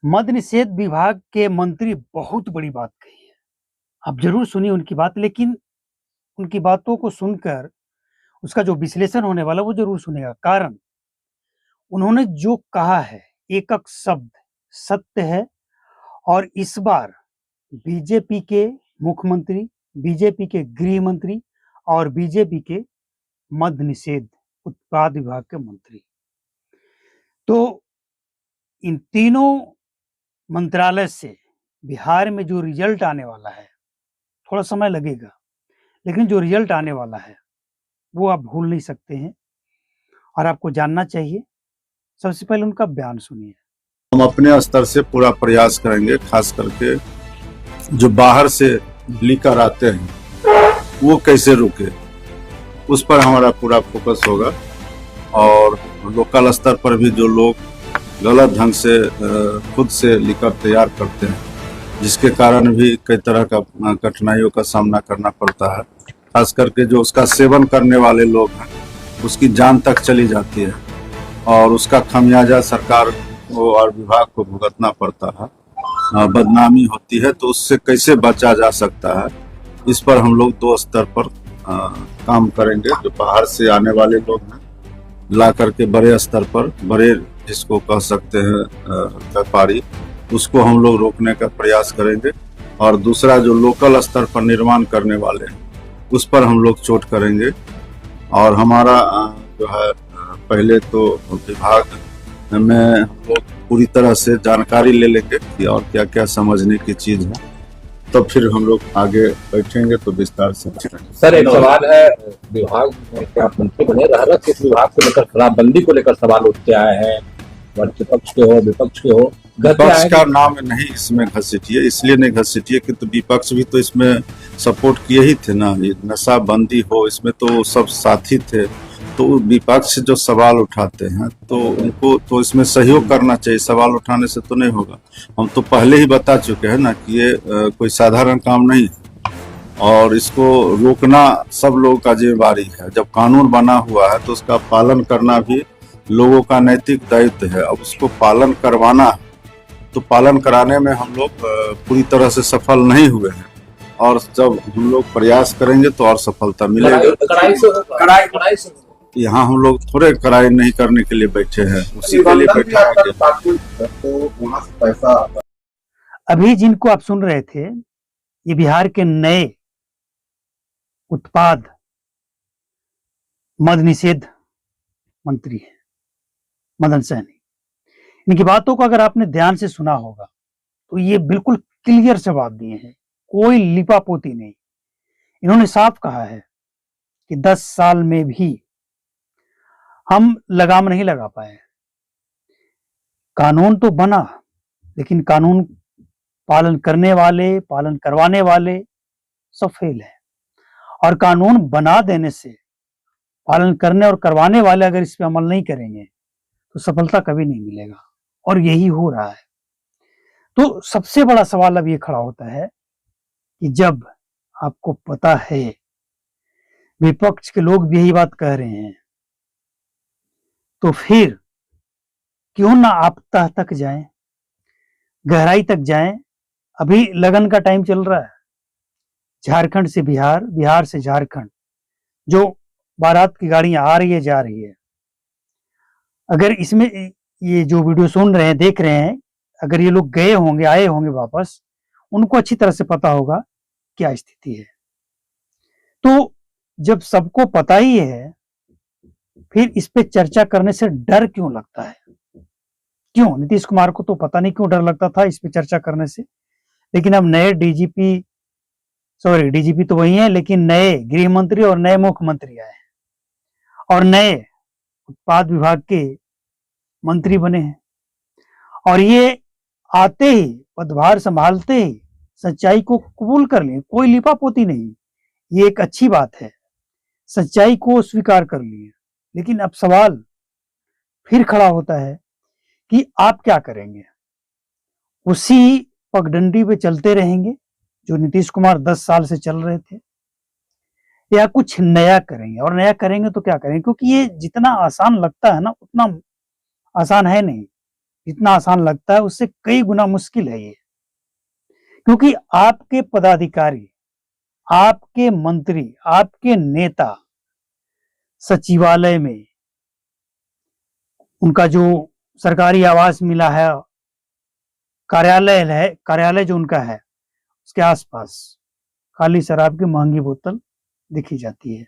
मद्य निषेध विभाग के मंत्री बहुत बड़ी बात कही है। आप जरूर सुनिए उनकी बात, लेकिन उनकी बातों को सुनकर उसका जो विश्लेषण होने वाला वो जरूर सुनेगा। कारण उन्होंने जो कहा है एक एक शब्द सत्य है। और इस बार बीजेपी के मुख्यमंत्री, बीजेपी के गृह मंत्री और बीजेपी के मद्य निषेध उत्पाद विभाग के मंत्री, तो इन तीनों मंत्रालय से बिहार में जो रिजल्ट आने वाला है, थोड़ा समय लगेगा, लेकिन जो रिजल्ट आने वाला है वो आप भूल नहीं सकते हैं और आपको जानना चाहिए। सबसे पहले उनका बयान सुनिए। हम अपने स्तर से पूरा प्रयास करेंगे, खास करके जो बाहर से लेकर आते हैं वो कैसे रुके, उस पर हमारा पूरा फोकस होगा। और लोकल स्तर पर भी जो लोग गलत ढंग से खुद से लिकर तैयार करते हैं, जिसके कारण भी कई तरह का कठिनाइयों का सामना करना पड़ता है, खास करके जो उसका सेवन करने वाले लोग हैं उसकी जान तक चली जाती है और उसका खामियाजा सरकार को और विभाग को भुगतना पड़ता है, बदनामी होती है। तो उससे कैसे बचा जा सकता है, इस पर हम लोग दो स्तर पर काम करेंगे। जो बाहर से आने वाले लोग हैं ला करके बड़े स्तर पर, बड़े जिसको कह सकते हैं व्यापारी, उसको हम लोग रोकने का प्रयास करेंगे। और दूसरा जो लोकल स्तर पर निर्माण करने वाले हैं उस पर हम लोग चोट करेंगे। और हमारा जो है पहले तो विभाग में हम लोग पूरी तरह से जानकारी ले लेंगे कि और क्या क्या समझने की चीज है, तब फिर हम लोग आगे बैठेंगे तो विस्तार से। सर एक सवाल है, विभाग में आप मंत्री बने, रह किस विभाग को लेकर, शराबबंदी को लेकर सवाल उठते आए हैं, विपक्ष के हो विपक्ष के हो। विपक्ष का नाम नहीं इसमें घसीटिए, इसलिए नहीं घसीटिए कि तो विपक्ष भी तो इसमें सपोर्ट किए ही थे ना। ये नशा बंदी हो इसमें तो सब साथी थे, तो विपक्ष जो सवाल उठाते हैं तो उनको तो इसमें सहयोग करना चाहिए, सवाल उठाने से तो नहीं होगा। हम तो पहले ही बता चुके हैं ना कि ये कोई साधारण काम नहीं है और इसको रोकना सब लोगों का जिम्मेदारी है। जब कानून बना हुआ है तो उसका पालन करना भी लोगों का नैतिक दायित्व है। अब उसको पालन करवाना है, तो पालन कराने में हम लोग पूरी तरह से सफल नहीं हुए हैं और जब हम लोग प्रयास करेंगे तो और सफलता मिलेगी। यहाँ हम लोग थोड़े कराई नहीं करने के लिए बैठे हैं, उसी के लिए बैठे हैं। अभी जिनको आप सुन रहे थे ये बिहार के नए उत्पाद मद्य निषेध मंत्री हैं, मदन सहनी। इनकी बातों को अगर आपने ध्यान से सुना होगा तो ये बिल्कुल क्लियर जवाब दिए हैं, कोई लिपापोती नहीं। इन्होंने साफ कहा है कि 10 साल में भी हम लगाम नहीं लगा पाए। कानून तो बना लेकिन कानून पालन करने वाले, पालन करवाने वाले सब फेल है। और कानून बना देने से पालन करने और करवाने वाले अगर इस पे अमल नहीं करेंगे तो सफलता कभी नहीं मिलेगा, और यही हो रहा है। तो सबसे बड़ा सवाल अब ये खड़ा होता है कि जब आपको पता है, विपक्ष के लोग भी यही बात कह रहे हैं, तो फिर क्यों ना आप तह तक जाएं, गहराई तक जाएं। अभी लगन का टाइम चल रहा है, झारखंड से बिहार, बिहार से झारखंड जो बारात की गाड़ियां आ रही है जा रही है, अगर इसमें ये जो वीडियो सुन रहे हैं, देख रहे हैं, अगर ये लोग गए होंगे, आए होंगे वापस, उनको अच्छी तरह से पता होगा क्या स्थिति है। तो जब सबको पता ही है, फिर इस पे चर्चा करने से डर क्यों लगता है? क्यों? नीतीश कुमार को तो पता नहीं क्यों डर लगता था इस पे चर्चा करने से, लेकिन अब नए डीजीपी तो वही है, लेकिन नए गृह मंत्री और नए मुख्यमंत्री आए हैं और नए उत्पाद विभाग के मंत्री बने हैं, और ये आते ही, पदभार संभालते ही सच्चाई को कबूल कर लिए। कोई लिपापोती नहीं, ये एक अच्छी बात है, सच्चाई को स्वीकार कर लिए। लेकिन अब सवाल फिर खड़ा होता है कि आप क्या करेंगे? उसी पगडंडी पे चलते रहेंगे जो नीतीश कुमार 10 साल से चल रहे थे, या कुछ नया करेंगे? और नया करेंगे तो क्या करेंगे? क्योंकि ये जितना आसान लगता है ना, उतना आसान है नहीं। जितना आसान लगता है उससे कई गुना मुश्किल है ये, क्योंकि आपके पदाधिकारी, आपके मंत्री, आपके नेता सचिवालय में, उनका जो सरकारी आवास मिला है, कार्यालय जो उनका है, उसके आसपास खाली शराब की महंगी बोतल दिखी जाती है।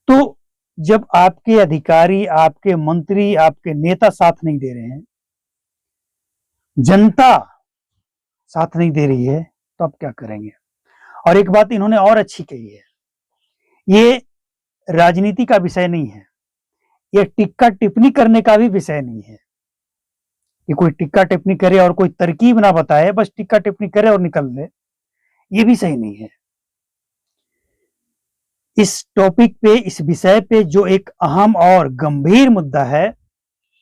तो जब आपके अधिकारी, आपके मंत्री, आपके नेता साथ नहीं दे रहे हैं, जनता साथ नहीं दे रही है, तो आप क्या करेंगे? और एक बात इन्होंने और अच्छी कही है, ये राजनीति का विषय नहीं है, ये टिक्का टिप्पणी करने का भी विषय नहीं है। ये कोई टिक्का टिप्पणी करे और कोई तरकीब ना बताए, बस टिक्का टिप्पणी करे और निकल ले, ये भी सही नहीं है। इस टॉपिक पे, इस विषय पे जो एक अहम और गंभीर मुद्दा है,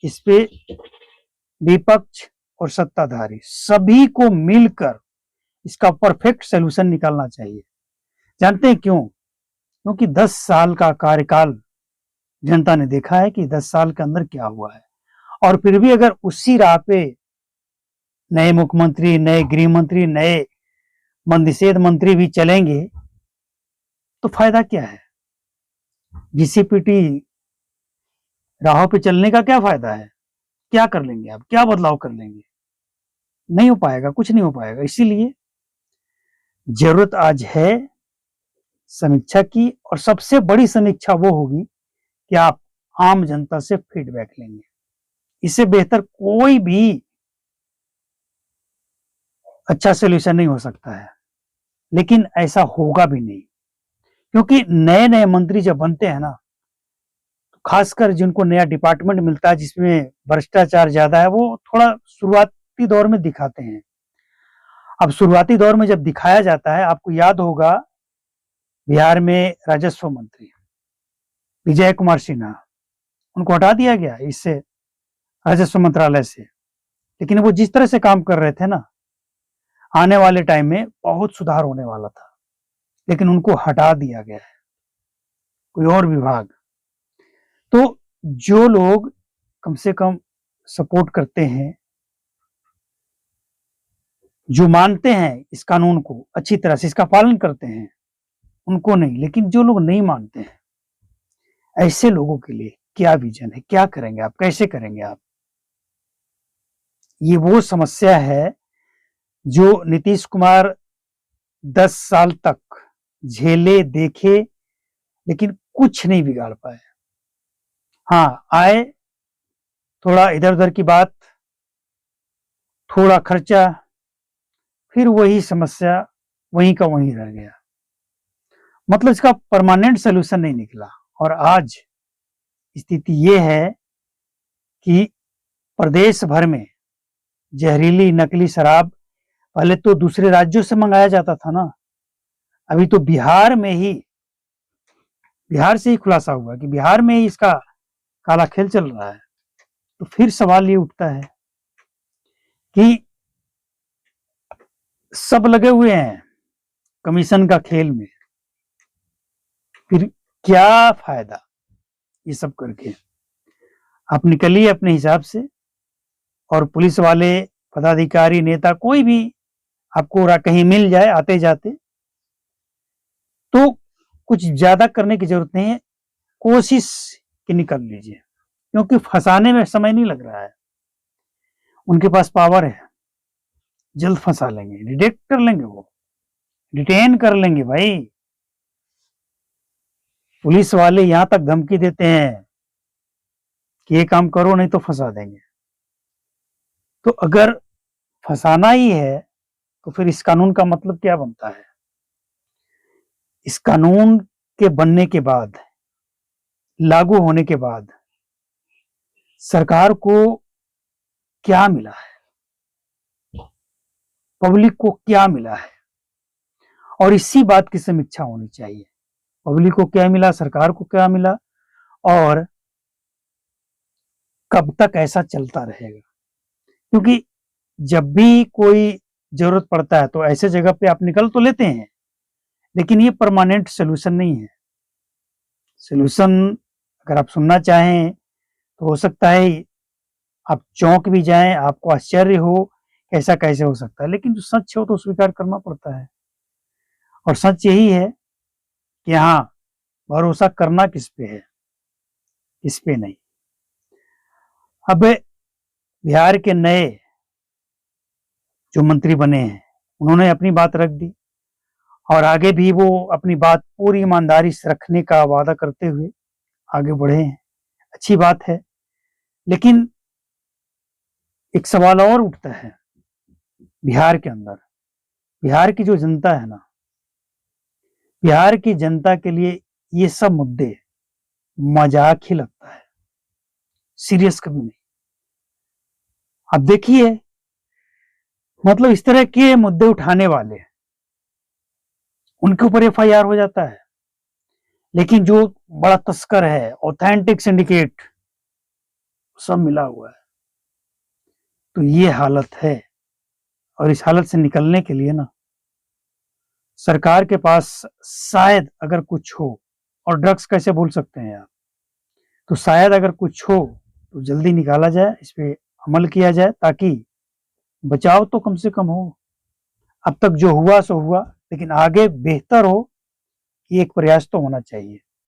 इस पे विपक्ष और सत्ताधारी सभी को मिलकर इसका परफेक्ट सलूशन निकालना चाहिए। जानते हैं क्यों? क्योंकि 10 साल का कार्यकाल जनता ने देखा है कि 10 साल के अंदर क्या हुआ है, और फिर भी अगर उसी राह पे नए मुख्यमंत्री, नए गृह मंत्री, नए मननिषेध मंत्री भी चलेंगे तो फायदा क्या है? घिसी-पिटी राहों पे चलने का क्या फायदा है? क्या कर लेंगे आप? क्या बदलाव कर लेंगे? नहीं हो पाएगा, कुछ नहीं हो पाएगा। इसीलिए जरूरत आज है समीक्षा की, और सबसे बड़ी समीक्षा वो होगी कि आप आम जनता से फीडबैक लेंगे। इससे बेहतर कोई भी अच्छा सॉल्यूशन नहीं हो सकता है, लेकिन ऐसा होगा भी नहीं, क्योंकि नए नए मंत्री जब बनते हैं ना, खासकर जिनको नया डिपार्टमेंट मिलता है जिसमें भ्रष्टाचार ज्यादा है, वो थोड़ा शुरुआती दौर में दिखाते हैं। अब शुरुआती दौर में जब दिखाया जाता है, आपको याद होगा बिहार में राजस्व मंत्री विजय कुमार सिन्हा, उनको हटा दिया गया इससे, राजस्व मंत्रालय से, लेकिन वो जिस तरह से काम कर रहे थे ना, आने वाले टाइम में बहुत सुधार होने वाला था, लेकिन उनको हटा दिया गया है कोई और विभाग। तो जो लोग कम से कम सपोर्ट करते हैं, जो मानते हैं इस कानून को अच्छी तरह से, इसका पालन करते हैं, उनको नहीं, लेकिन जो लोग नहीं मानते हैं, ऐसे लोगों के लिए क्या विजन है? क्या करेंगे आप? कैसे करेंगे आप? ये वो समस्या है जो नीतीश कुमार 10 साल तक झेले, देखे, लेकिन कुछ नहीं बिगाड़ पाए। हाँ, आए, थोड़ा इधर उधर की बात, थोड़ा खर्चा, फिर वही समस्या वहीं का वहीं रह गया, मतलब इसका परमानेंट सलूशन नहीं निकला। और आज स्थिति ये है कि प्रदेश भर में जहरीली नकली शराब पहले तो दूसरे राज्यों से मंगाया जाता था ना, अभी तो बिहार से ही खुलासा हुआ कि बिहार में ही इसका काला खेल चल रहा है। तो फिर सवाल ये उठता है कि सब लगे हुए हैं कमीशन का खेल में, फिर क्या फायदा ये सब करके? आप निकलिए अपने हिसाब से, और पुलिस वाले, पदाधिकारी, नेता, कोई भी आपको कहीं मिल जाए आते जाते, तो कुछ ज्यादा करने की जरूरत नहीं है, कोशिश कि निकल लीजिए, क्योंकि फंसाने में समय नहीं लग रहा है, उनके पास पावर है, जल्द फंसा लेंगे, डिटेक्ट कर लेंगे, वो डिटेन कर लेंगे। भाई, पुलिस वाले यहां तक धमकी देते हैं कि ये काम करो नहीं तो फंसा देंगे। तो अगर फंसाना ही है तो फिर इस कानून का मतलब क्या बनता है? इस कानून के बनने के बाद, लागू होने के बाद सरकार को क्या मिला है, पब्लिक को क्या मिला है, और इसी बात की समीक्षा होनी चाहिए। पब्लिक को क्या मिला, सरकार को क्या मिला, और कब तक ऐसा चलता रहेगा? क्योंकि जब भी कोई जरूरत पड़ता है तो ऐसे जगह पे आप निकल तो लेते हैं, लेकिन ये परमानेंट सोल्यूशन नहीं है। सोल्यूशन अगर आप सुनना चाहें तो हो सकता है आप चौंक भी जाएं, आपको आश्चर्य हो ऐसा कैसे हो सकता है, लेकिन जो सच हो तो स्वीकार करना पड़ता है। और सच यही है कि हाँ, भरोसा करना किस पे है, किस पे नहीं। अब बिहार के नए जो मंत्री बने हैं उन्होंने अपनी बात रख दी और आगे भी वो अपनी बात पूरी ईमानदारी से रखने का वादा करते हुए आगे बढ़े हैं। अच्छी बात है, लेकिन एक सवाल और उठता है बिहार के अंदर। बिहार की जो जनता है ना, बिहार की जनता के लिए ये सब मुद्दे मजाक ही लगता है, सीरियस कभी नहीं। अब देखिए, मतलब इस तरह के मुद्दे उठाने वाले उनके ऊपर एफआईआर हो जाता है, लेकिन जो बड़ा तस्कर है, ऑथेंटिक सिंडिकेट, सब मिला हुआ है। तो ये हालत है और इस हालत से निकलने के लिए ना सरकार के पास शायद अगर कुछ हो, और ड्रग्स कैसे भूल सकते हैं आप, तो शायद अगर कुछ हो तो जल्दी निकाला जाए, इस पे अमल किया जाए ताकि बचाव तो कम से कम हो। अब तक जो हुआ सो हुआ, लेकिन आगे बेहतर हो, ये एक प्रयास तो होना चाहिए।